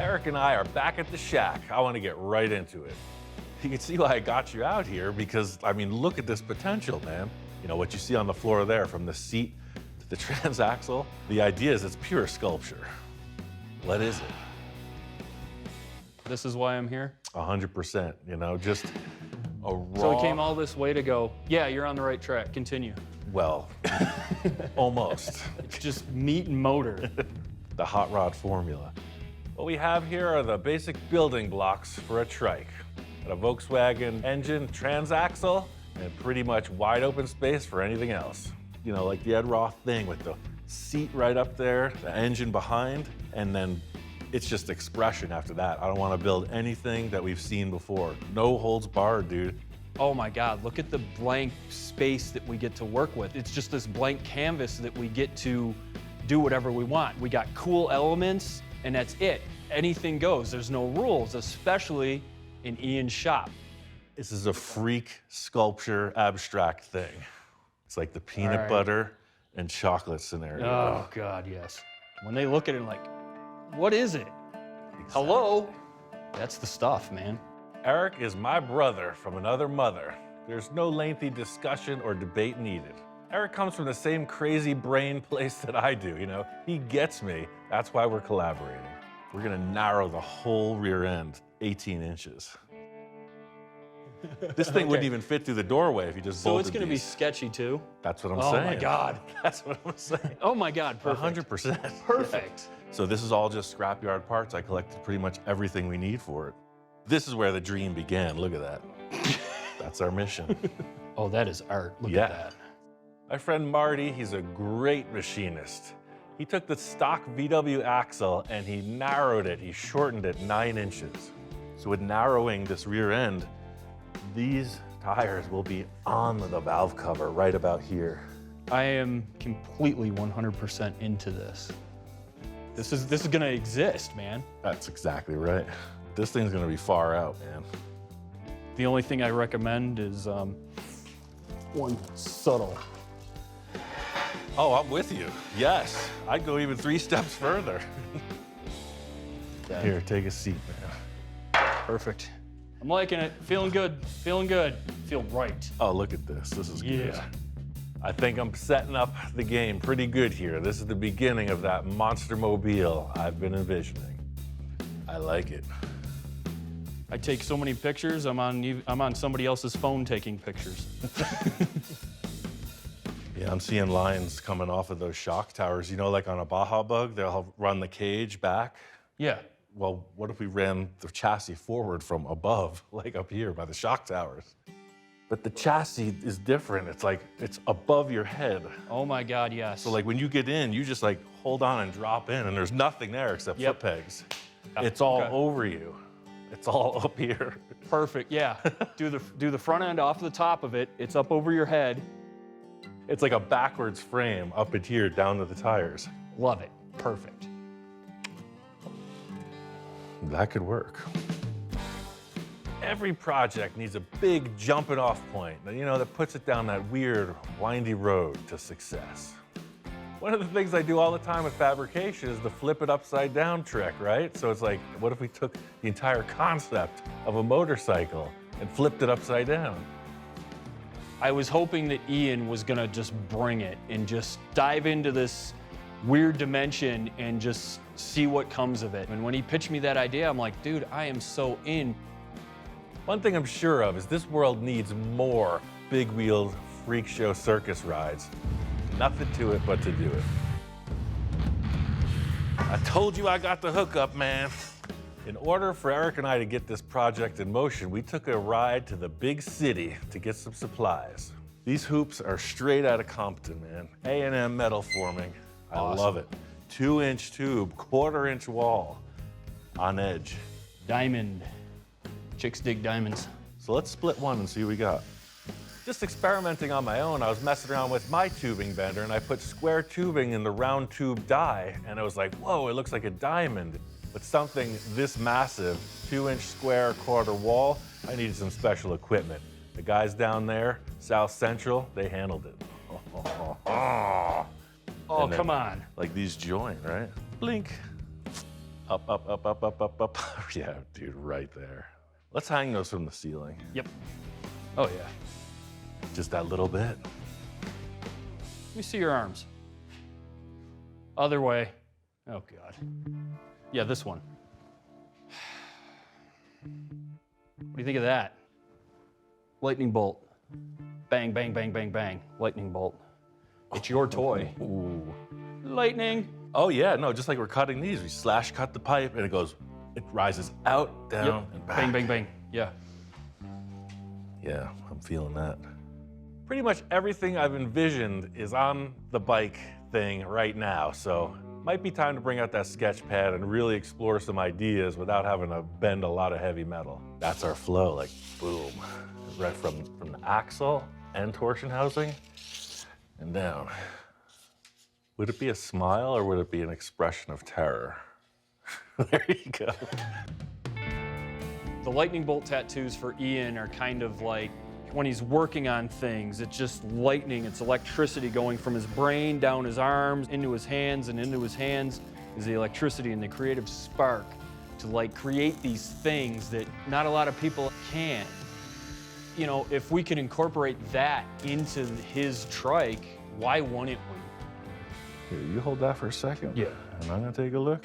Eric and I are back at the shack. I want to get right into it. You can see why I got you out here because, I mean, look at this potential, man. You know, what you see on the floor there, from the seat to the transaxle, the idea is it's pure sculpture. What is it? This is why I'm here? 100%, you know, just a raw... So it came all this way to go, yeah, you're on the right track, continue. Well, almost. It's just meat and motor. The hot rod formula. What we have here are the basic building blocks for a trike. Got a Volkswagen engine, transaxle, and pretty much wide open space for anything else. You know, like the Ed Roth thing with the seat right up there, the engine behind, and then it's just expression after that. I don't want to build anything that we've seen before. No holds barred, dude. Oh my God, look at the blank space that we get to work with. It's just this blank canvas that we get to do whatever we want. We got cool elements, and that's it. Anything goes. There's no rules, especially in Ian's shop. This is a freak sculpture abstract thing. It's like the peanut butter and chocolate scenario. Oh God, yes. When they look at it like, what is it? Exactly. Hello? That's the stuff, man. Eric is my brother from another mother. There's no lengthy discussion or debate needed. Eric comes from the same crazy brain place that I do, you know? He gets me. That's why we're collaborating. We're gonna narrow the whole rear end 18 inches. This thing wouldn't even fit through the doorway if you just bolted So it's gonna be sketchy too? That's what I'm saying. Oh my God. That's what I'm saying. Oh my God, perfect. 100%. Perfect. So this is all just scrapyard parts. I collected pretty much everything we need for it. This is where the dream began. Look at that. That's our mission. Oh, that is art. Look at that. My friend Marty, he's a great machinist. He took the stock VW axle and he narrowed it. He shortened it 9 inches. So with narrowing this rear end, these tires will be on the valve cover right about here. I am completely 100% into this. This is gonna exist, man. That's exactly right. This thing's gonna be far out, man. The only thing I recommend is one subtle. Oh, I'm with you. Yes, I'd go even 3 steps further. Here, take a seat, man. Perfect. I'm liking it. Feeling good. Feeling good. Feel right. Oh, look at this. This is good. Yeah. I think I'm setting up the game pretty good here. This is the beginning of that monster mobile I've been envisioning. I like it. I take so many pictures. I'm on somebody else's phone taking pictures. Yeah, I'm seeing lines coming off of those shock towers. You know, like on a Baja Bug, they'll run the cage back. Yeah. Well, what if we ran the chassis forward from above, like up here by the shock towers? But the chassis is different. It's like, it's above your head. Oh my God, yes. So like when you get in, you just like hold on and drop in and there's nothing there except foot pegs. It's all over you. It's all up here. Perfect, yeah. do the front end off the top of it. It's up over your head. It's like a backwards frame up at here, down to the tires. Love it, perfect. That could work. Every project needs a big jumping off point, you know, that puts it down that weird, windy road to success. One of the things I do all the time with fabrication is the flip it upside down trick, right? So it's like, what if we took the entire concept of a motorcycle and flipped it upside down? I was hoping that Ian was gonna just bring it and just dive into this weird dimension and just see what comes of it. And when he pitched me that idea, I'm like, dude, I am so in. One thing I'm sure of is this world needs more big-wheeled freak show circus rides. Nothing to it but to do it. I told you I got the hookup, man. In order for Eric and I to get this project in motion, we took a ride to the big city to get some supplies. These hoops are straight out of Compton, man. A&M metal forming. I love it. 2-inch tube, 1/4-inch wall, on edge. Diamond. Chicks dig diamonds. So let's split one and see what we got. Just experimenting on my own, I was messing around with my tubing bender and I put square tubing in the round tube die and I was like, whoa, it looks like a diamond. But something this massive, 2-inch square 1/4 wall, I needed some special equipment. The guys down there, South Central, they handled it. Oh, And then, come on. Like these join, right? Blink. Up, up, up, up, up, up, up. Yeah, dude, right there. Let's hang those from the ceiling. Yep. Oh, yeah. Just that little bit. Let me see your arms. Other way. Oh, God. Yeah, this one. What do you think of that? Lightning bolt. Bang, bang, bang, bang, bang. Lightning bolt. It's your toy. Ooh. Lightning. Oh yeah, no, just like we're cutting these, we slash cut the pipe and it rises out, down, and back. Bang, bang, bang. Yeah. Yeah, I'm feeling that. Pretty much everything I've envisioned is on the bike thing right now, so might be time to bring out that sketch pad and really explore some ideas without having to bend a lot of heavy metal. That's our flow, like boom, right from the axle and torsion housing and down. Would it be a smile or would it be an expression of terror? There you go. The lightning bolt tattoos for Ian are kind of like when he's working on things, it's just lightning, it's electricity going from his brain down his arms, into his hands, and into his hands is the electricity and the creative spark to like create these things that not a lot of people can. You know, if we can incorporate that into his trike, why wouldn't we? Here, you hold that for a second. Yeah. And I'm gonna take a look.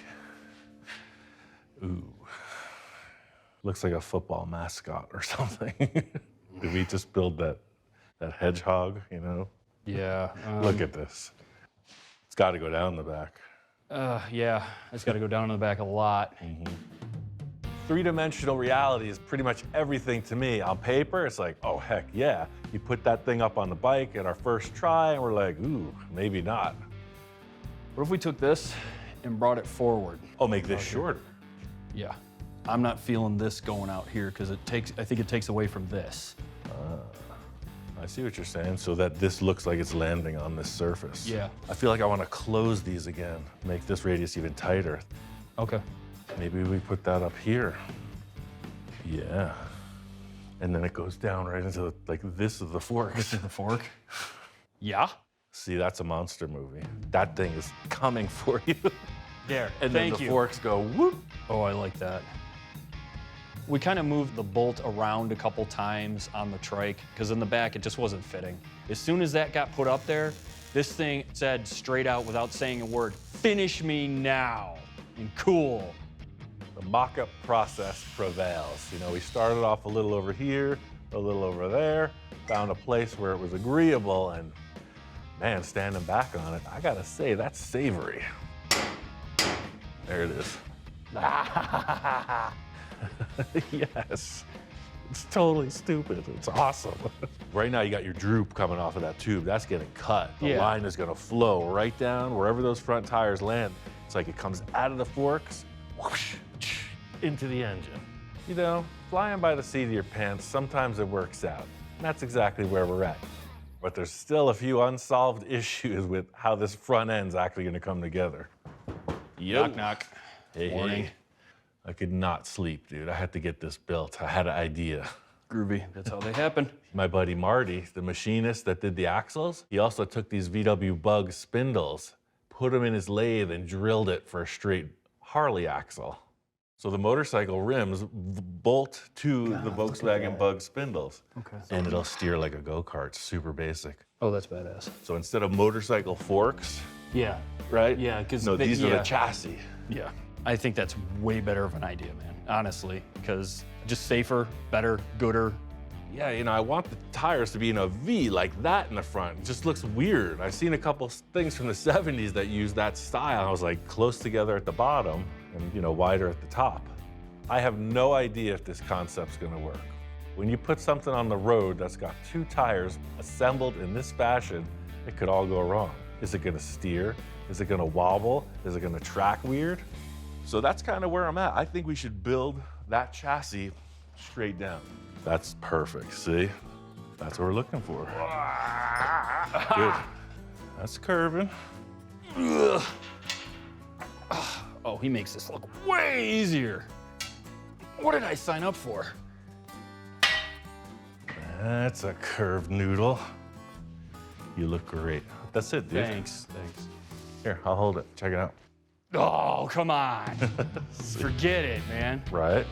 Ooh. Looks like a football mascot or something. Did we just build that hedgehog, you know? Yeah. Look at this. It's gotta go down the back. Yeah, it's got to go down in the back a lot. Three-dimensional reality is pretty much everything to me. On paper, it's like, oh, heck yeah. You put that thing up on the bike at our first try, and we're like, ooh, maybe not. What if we took this and brought it forward? Oh, make this shorter. Yeah. I'm not feeling this going out here because I think it takes away from this. I see what you're saying, so that this looks like it's landing on this surface. Yeah. I feel like I want to close these again, make this radius even tighter. Okay. Maybe we put that up here. Yeah. And then it goes down right into, like, this is the fork. This is the fork? Yeah. See, that's a monster movie. That thing is coming for you. There, And then thank the you. forks go whoop. Oh, I like that. We kind of moved the bolt around a couple times on the trike because in the back it just wasn't fitting. As soon as that got put up there, this thing said straight out without saying a word, "Finish me now." And cool. The mock-up process prevails. You know, we started off a little over here, a little over there, found a place where it was agreeable, and man, standing back on it, I gotta say, that's savory. There it is. Yes. It's totally stupid. It's awesome. Right now, you got your droop coming off of that tube. That's getting cut. The Yeah. line is gonna flow right down wherever those front tires land. It's like it comes out of the forks, whoosh, into the engine. You know, flying by the seat of your pants, sometimes it works out. And that's exactly where we're at. But there's still a few unsolved issues with how this front end's actually gonna come together. Yo. Knock, knock. Hey, Morning. hey. I could not sleep, dude. I had to get this built. I had an idea. Groovy. That's how they happen. My buddy Marty, the machinist that did the axles, he also took these VW Bug spindles, put them in his lathe, and drilled it for a straight Harley axle. So the motorcycle rims bolt to the Volkswagen Bug spindles. Okay. And it'll steer like a go-kart, super basic. Oh, that's badass. So instead of motorcycle forks, Yeah. right? Yeah, because No, these are the chassis. Yeah. I think that's way better of an idea, man, honestly, because just safer, better, gooder. Yeah, you know, I want the tires to be in a V like that in the front. It just looks weird. I've seen a couple things from the 70s that use that style. I was like close together at the bottom and, you know, wider at the top. I have no idea if this concept's gonna work. When you put something on the road that's got two tires assembled in this fashion, it could all go wrong. Is it gonna steer? Is it gonna wobble? Is it gonna track weird? So that's kind of where I'm at. I think we should build that chassis straight down. That's perfect, see? That's what we're looking for. Good. That's curving. Ugh. Oh, he makes this look way easier. What did I sign up for? That's a curved noodle. You look great. That's it, dude. Thanks. Here, I'll hold it. Check it out. Oh, come on. Forget it, man. Right?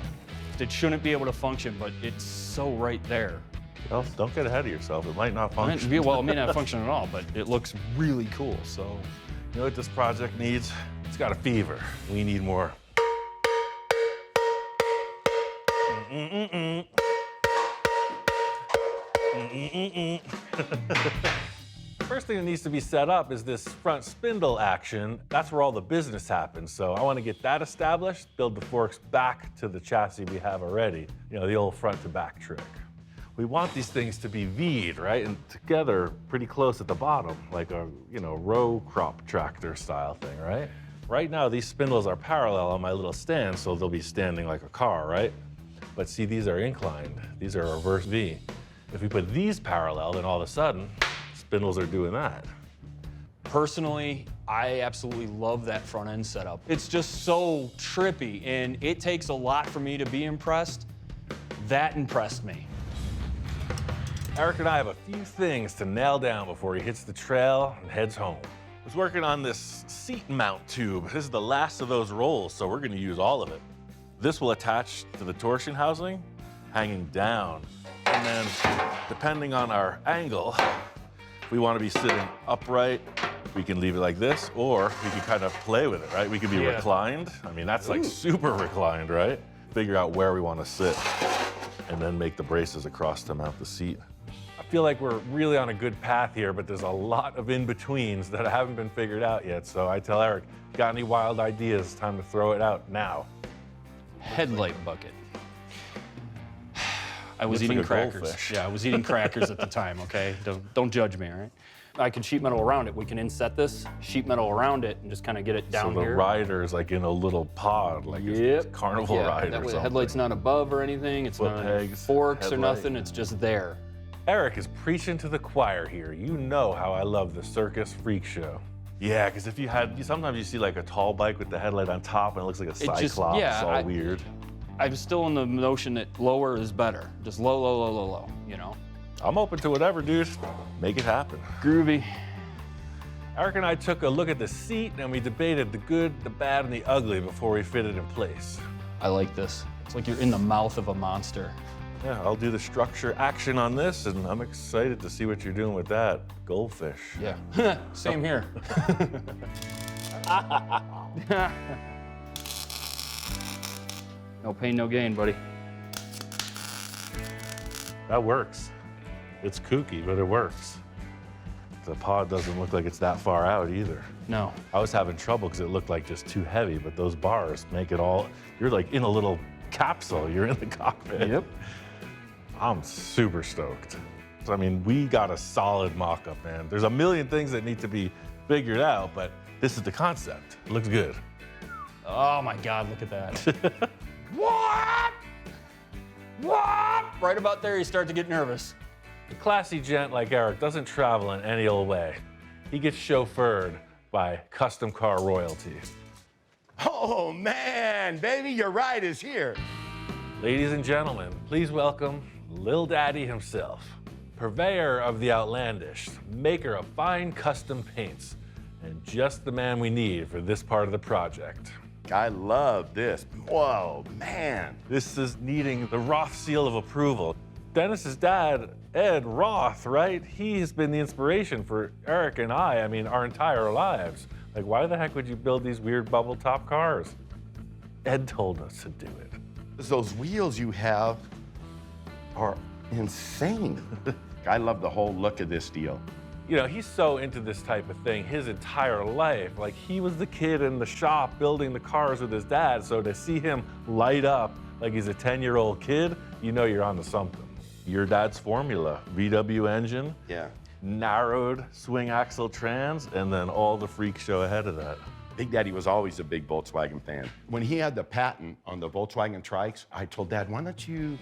It shouldn't be able to function, but it's so right there. Well, don't get ahead of yourself. It might not function. Well, it may not function at all, but it looks really cool, so. You know what this project needs? It's got a fever. We need more. First thing that needs to be set up is this front spindle action. That's where all the business happens. So I want to get that established, build the forks back to the chassis we have already. You know, the old front to back trick. We want these things to be V'd, right? And together pretty close at the bottom, like a, you know, row crop tractor style thing, right? Right now, these spindles are parallel on my little stand, so they'll be standing like a car, right? But see, these are inclined. These are a reverse V. If we put these parallel, then all of a sudden, spindles are doing that. Personally, I absolutely love that front end setup. It's just so trippy, and it takes a lot for me to be impressed. That impressed me. Eric and I have a few things to nail down before he hits the trail and heads home. I was working on this seat mount tube. This is the last of those rolls, so we're gonna use all of it. This will attach to the torsion housing, hanging down. And then, depending on our angle, if we wanna be sitting upright, we can leave it like this, or we can kind of play with it, right? We could be reclined. I mean, that's like super reclined, right? Figure out where we wanna sit, and then make the braces across to mount the seat. I feel like we're really on a good path here, but there's a lot of in-betweens that haven't been figured out yet. So I tell Eric, got any wild ideas? Time to throw it out now. Headlight bucket. I was Looks eating like a crackers. goldfish. Yeah, I was eating crackers at the time, okay? Don't judge me, all right? I can sheet metal around it. We can inset this, sheet metal around it, and just kind of get it down So the here. rider is like in a little pod, like it's carnival ride that or way the something. headlight's not above or anything. It's Foot not pegs, forks or headlight. nothing. It's just there. Eric is preaching to the choir here. You know how I love the circus freak show. Yeah, because if you had, sometimes you see like a tall bike with the headlight on top and it looks like a cyclops, all weird. I'm still in the notion that lower is better. Just low, low, low, low, low, you know? I'm open to whatever, dude. Make it happen. Groovy. Eric and I took a look at the seat and we debated the good, the bad, and the ugly before we fit it in place. I like this. It's like you're in the mouth of a monster. Yeah, I'll do the structure action on this, and I'm excited to see what you're doing with that goldfish. Yeah, same here. No pain, no gain, buddy. That works. It's kooky, but it works. The pod doesn't look like it's that far out either. No. I was having trouble because it looked like just too heavy, but those bars make it all, you're like in a little capsule. You're in the cockpit. Yep. I'm super stoked. I mean, we got a solid mock-up, man. There's a million things that need to be figured out, but this is the concept. It looks good. Oh my God, look at that. What? What? Right about there, you start to get nervous. A classy gent like Eric doesn't travel in any old way. He gets chauffeured by custom car royalty. Oh man, baby, your ride is here. Ladies and gentlemen, please welcome Lil Daddy himself, purveyor of the outlandish, maker of fine custom paints, and just the man we need for this part of the project. I love this. Whoa, man. This is needing the Roth seal of approval. Dennis's dad, Ed Roth, right? He has been the inspiration for Eric and I mean, our entire lives. Like, why the heck would you build these weird bubble top cars? Ed told us to do it. Those wheels you have are insane. I love the whole look of this deal. You know, he's so into this type of thing his entire life. Like, he was the kid in the shop building the cars with his dad, so to see him light up like he's a 10-year-old kid, you know you're onto something. Your dad's formula, VW engine, Yeah. narrowed swing axle trans, and then all the freak show ahead of that. Big Daddy was always a big Volkswagen fan. When he had the patent on the Volkswagen trikes, I told Dad, why don't you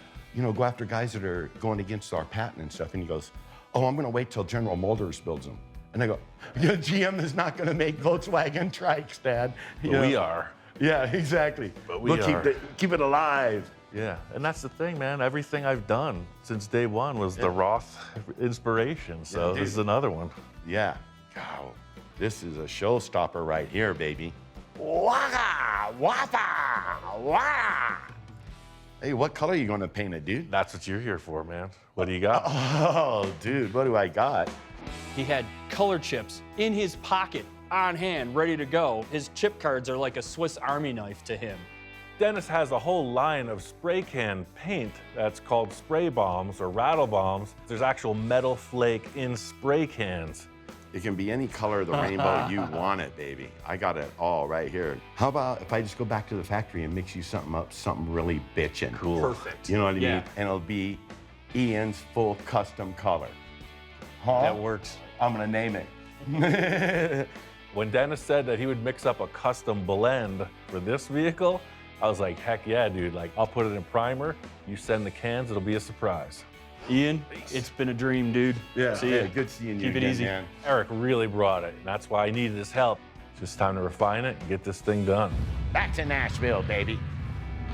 go after guys that are going against our patent and stuff? And he goes, oh, I'm gonna wait till General Motors builds them. And I go, yeah, GM is not gonna make Volkswagen trikes, Dad. But we are. Yeah, exactly. But we are. Keep it alive. Yeah, and that's the thing, man. Everything I've done since day one was the Roth inspiration, so Yeah, this is another one. Yeah. Wow. This is a showstopper right here, baby. Waka, waka, waka. Hey, what color are you going to paint it, dude? That's what you're here for, man. What do you got? Oh, dude, what do I got? He had color chips in his pocket, on hand, ready to go. His chip cards are like a Swiss Army knife to him. Dennis has a whole line of spray can paint that's called spray bombs or rattle bombs. There's actual metal flake in spray cans. It can be any color of the rainbow you want it, baby. I got it all right here. How about if I just go back to the factory and mix you something up, something really bitchin'? Cool. Perfect. You know what I Yeah. mean? And it'll be Ian's full custom color. Huh? That works. I'm gonna name it. When Dennis said that he would mix up a custom blend for this vehicle, I was like, heck yeah, dude. Like, I'll put it in primer. You send the cans, it'll be a surprise. Ian, it's been a dream, dude. See ya. Good seeing you Keep it again, easy. man. Eric really brought it, and that's why I needed his help. It's just time to refine it and get this thing done. Back to Nashville, baby.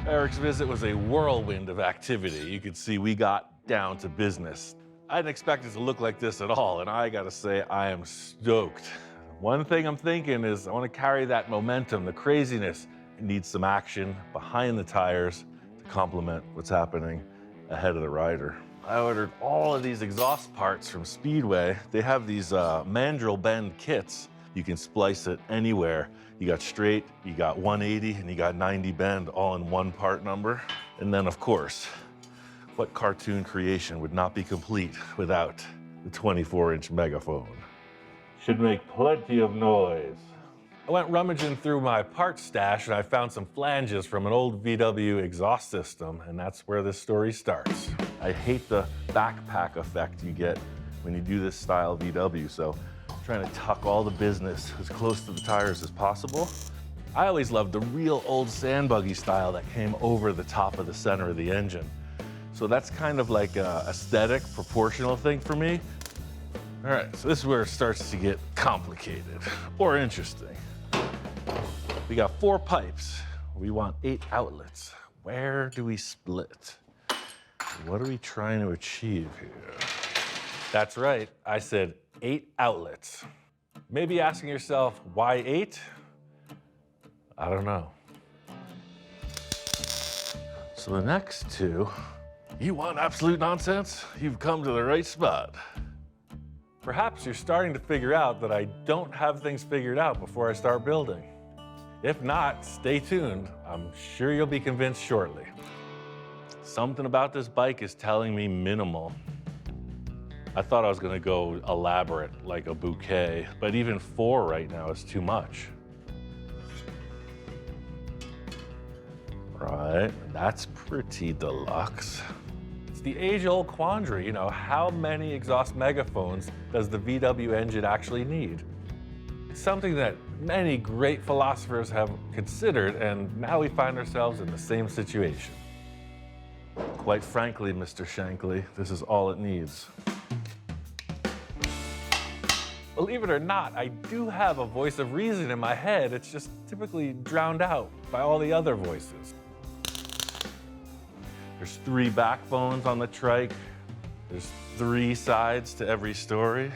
Eric's visit was a whirlwind of activity. You could see we got down to business. I didn't expect it to look like this at all, and I gotta say, I am stoked. One thing I'm thinking is I want to carry that momentum, the craziness. It needs some action behind the tires to complement what's happening ahead of the rider. I ordered all of these exhaust parts from Speedway. They have these mandrel bend kits. You can splice it anywhere. You got straight, you got 180, and you got 90 bend all in one part number. And then, of course, what cartoon creation would not be complete without the 24-inch megaphone? Should make plenty of noise. I went rummaging through my parts stash and I found some flanges from an old VW exhaust system, and that's where this story starts. I hate the backpack effect you get when you do this style VW, so I'm trying to tuck all the business as close to the tires as possible. I always loved the real old sand buggy style that came over the top of the center of the engine. So that's kind of like a aesthetic, proportional thing for me. All right, so this is where it starts to get complicated or interesting. We got 4 pipes. We want 8 outlets. Where do we split? What are we trying to achieve here? That's right, I said 8 outlets. Maybe asking yourself, why 8? I don't know. So the next 2, you want absolute nonsense? You've come to the right spot. Perhaps you're starting to figure out that I don't have things figured out before I start building. If not, stay tuned. I'm sure you'll be convinced shortly. Something about this bike is telling me minimal. I thought I was gonna go elaborate, like a bouquet, but even 4 right now is too much. Right, that's pretty deluxe. It's the age-old quandary, you know, how many exhaust megaphones does the VW engine actually need? It's something that many great philosophers have considered, and now we find ourselves in the same situation. Quite frankly, Mr. Shankly, this is all it needs. Believe it or not, I do have a voice of reason in my head. It's just typically drowned out by all the other voices. There's 3 backbones on the trike. There's 3 sides to every story.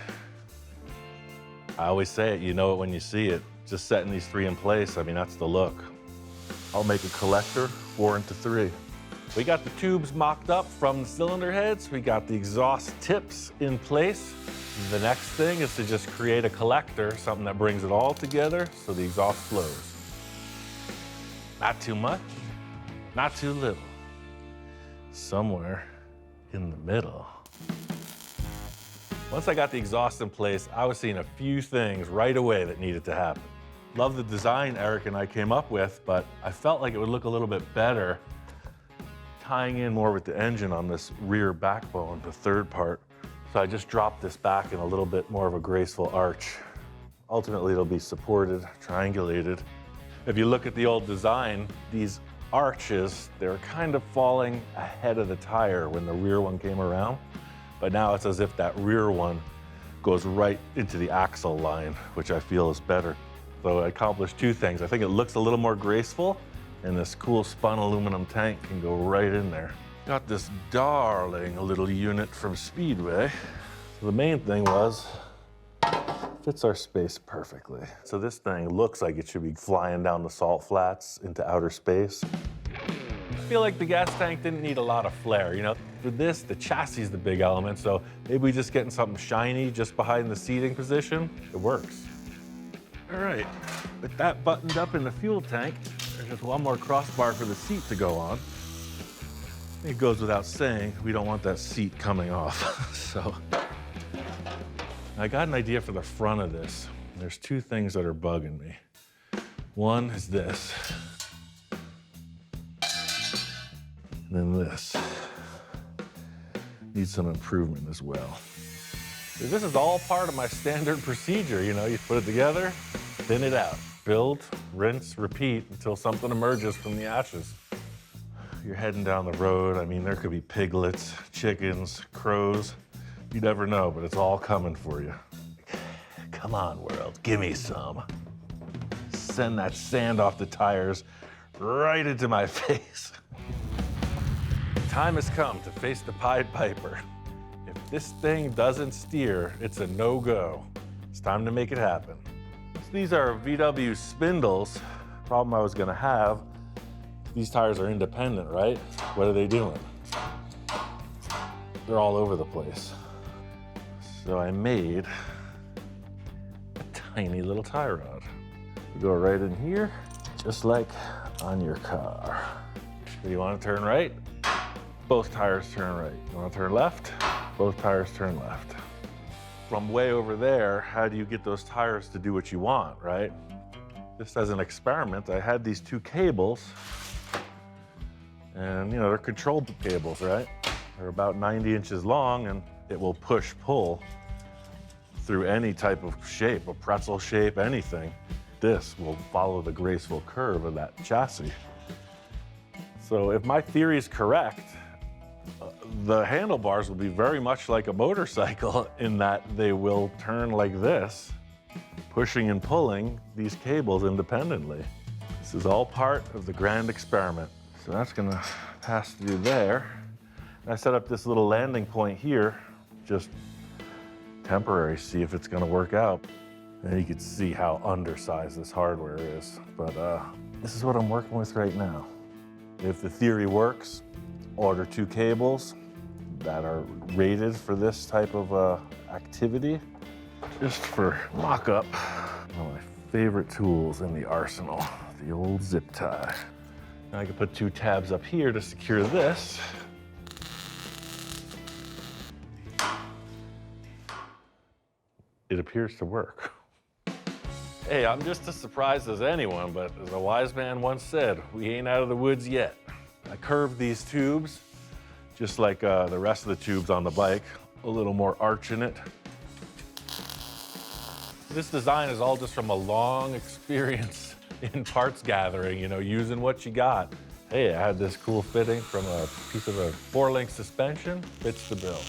I always say it, you know it when you see it. Just setting these 3 in place, I mean, that's the look. I'll make a collector 4 into 3. We got the tubes mocked up from the cylinder heads. We got the exhaust tips in place. The next thing is to just create a collector, something that brings it all together so the exhaust flows. Not too much, not too little. Somewhere in the middle. Once I got the exhaust in place, I was seeing a few things right away that needed to happen. Love the design Eric and I came up with, but I felt like it would look a little bit better tying in more with the engine on this rear backbone, the 3rd part. So I just dropped this back in a little bit more of a graceful arch. Ultimately, it'll be supported, triangulated. If you look at the old design, these arches, they're kind of falling ahead of the tire when the rear one came around. But now it's as if that rear one goes right into the axle line, which I feel is better. So I accomplished 2 things. I think it looks a little more graceful, and this cool spun aluminum tank can go right in there. Got this darling little unit from Speedway. So the main thing was Fits our space perfectly. So this thing looks like it should be flying down the salt flats into outer space. I feel like the gas tank didn't need a lot of flair, you know? For this, the chassis is the big element, so maybe we just getting something shiny just behind the seating position. It works. All right, with that buttoned up in the fuel tank, there's just one more crossbar for the seat to go on. It goes without saying, we don't want that seat coming off, so. I got an idea for the front of this. There's two things that are bugging me. One is this. And then this. Needs some improvement as well. This is all part of my standard procedure, you know, you put it together, thin it out. Build, rinse, repeat until something emerges from the ashes. You're heading down the road, I mean, there could be piglets, chickens, crows. You never know, but it's all coming for you. Come on, world, give me some. Send that sand off the tires right into my face. Time has come to face the Pied Piper. If this thing doesn't steer, it's a no-go. It's time to make it happen. So these are VW spindles. Problem I was gonna have, these tires are independent, right? What are they doing? They're all over the place. So I made a tiny little tie rod. You go right in here, just like on your car. So you want to turn right? Both tires turn right. You want to turn left? Both tires turn left. From way over there, how do you get those tires to do what you want, right? Just as an experiment, I had these two cables, and you know, they're controlled cables, right? They're about 90 inches long, and it will push-pull through any type of shape, a pretzel shape, anything. This will follow the graceful curve of that chassis. So if my theory is correct, the handlebars will be very much like a motorcycle in that they will turn like this, pushing and pulling these cables independently. This is all part of the grand experiment. So that's gonna pass through there. And I set up this little landing point here, just temporary, see if it's gonna work out. And you can see how undersized this hardware is. But this is what I'm working with right now. If the theory works, order two cables that are rated for this type of activity. Just for mock-up, one of my favorite tools in the arsenal, the old zip tie. Now I can put two tabs up here to secure this. It appears to work. Hey, I'm just as surprised as anyone, but as a wise man once said, we ain't out of the woods yet. I curved these tubes, just like the rest of the tubes on the bike, a little more arch in it. This design is all just from a long experience in parts gathering, you know, using what you got. Hey, I had this cool fitting from a piece of a 4-link suspension, fits the bill.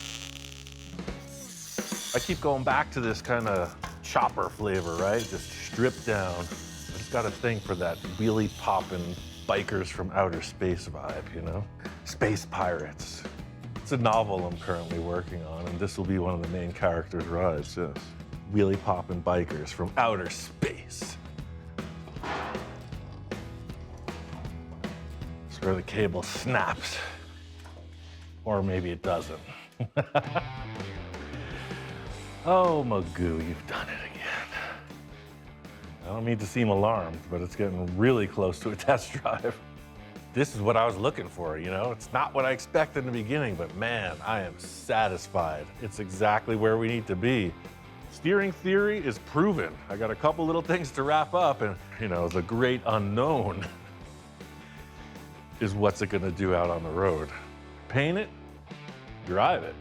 I keep going back to this kind of chopper flavor, right? Just stripped down. I just got a thing for that wheelie popping bikers from outer space vibe, you know? Space pirates. It's a novel I'm currently working on, and this will be one of the main characters' rides, yes. Wheelie popping bikers from outer space. It's where the cable snaps. Or maybe it doesn't. Oh, Magoo, you've done it again. I don't mean to seem alarmed, but it's getting really close to a test drive. This is what I was looking for, you know? It's not what I expected in the beginning, but man, I am satisfied. It's exactly where we need to be. Steering theory is proven. I got a couple little things to wrap up, and you know, the great unknown is what's it gonna do out on the road? Paint it, drive it.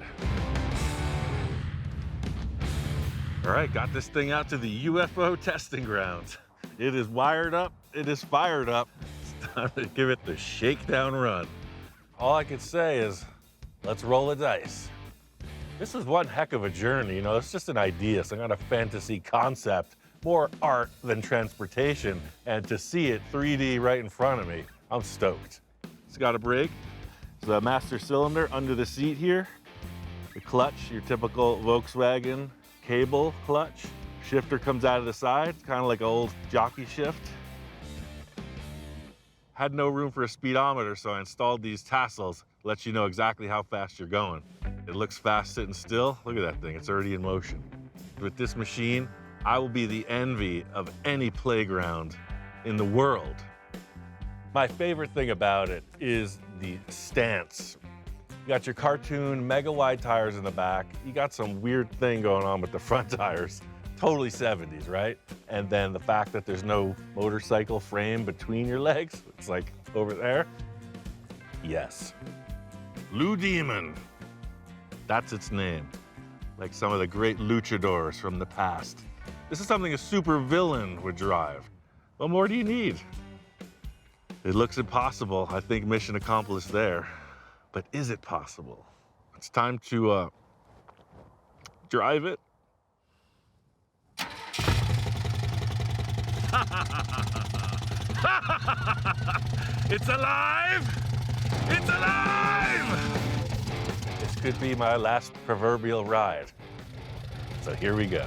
All right, got this thing out to the UFO testing grounds. It is wired up, it is fired up. It's time to give it the shakedown run. All I could say is, let's roll the dice. This is one heck of a journey, you know, it's just an idea, some kind of fantasy concept, more art than transportation, and to see it 3D right in front of me, I'm stoked. It's got a brake, the master cylinder under the seat here, the clutch, your typical Volkswagen cable clutch, Shifter comes out of the side, kind of like an old jockey shift. Had no room for a speedometer, so I installed these tassels. Lets you know exactly how fast you're going. It looks fast sitting still. Look at that thing, it's already in motion. With this machine, I will be the envy of any playground in the world. My favorite thing about it is the stance. You got your cartoon mega wide tires in the back. You got some weird thing going on with the front tires. Totally 70s, right? And then the fact that there's no motorcycle frame between your legs, it's like over there. Yes. Blue Demon. That's its name. Like some of the great luchadors from the past. This is something a super villain would drive. What more do you need? It looks impossible. I think mission accomplished there. But is it possible? It's time to drive it. It's alive! It's alive! This could be my last proverbial ride. So here we go.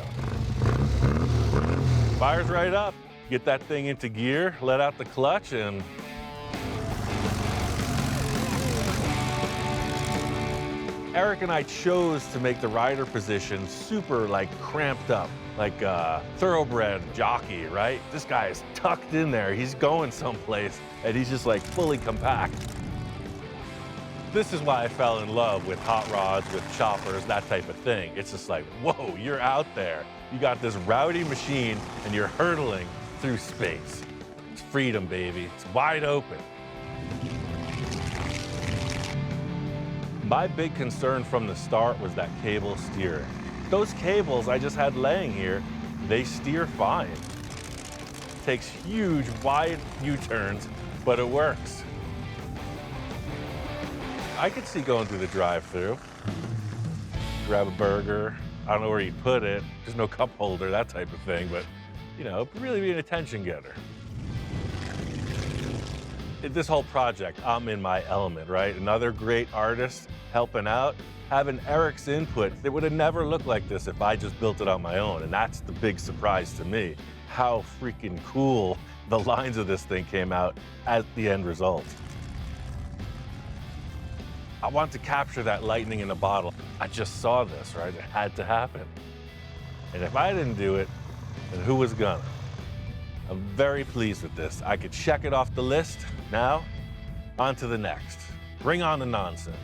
Fires right up. Get that thing into gear, let out the clutch, and Eric and I chose to make the rider position super cramped up, like a thoroughbred jockey, right? This guy is tucked in there. He's going someplace and he's just fully compact. This is why I fell in love with hot rods, with choppers, that type of thing. It's just like, whoa, you're out there. You got this rowdy machine and you're hurtling through space. It's freedom, baby. It's wide open. My big concern from the start was that cable steering. Those cables I just had laying here, they steer fine. Takes huge, wide U-turns, but it works. I could see going through the drive-thru, grab a burger. I don't know where you put it. There's no cup holder, that type of thing, but really be an attention getter. This whole project, I'm in my element, right? Another great artist helping out. Having Eric's input, it would have never looked like this if I just built it on my own. And that's the big surprise to me, how freaking cool the lines of this thing came out at the end result. I want to capture that lightning in a bottle. I just saw this, right? It had to happen. And if I didn't do it, then who was gonna? I'm very pleased with this. I could check it off the list. Now, on to the next. Bring on the nonsense.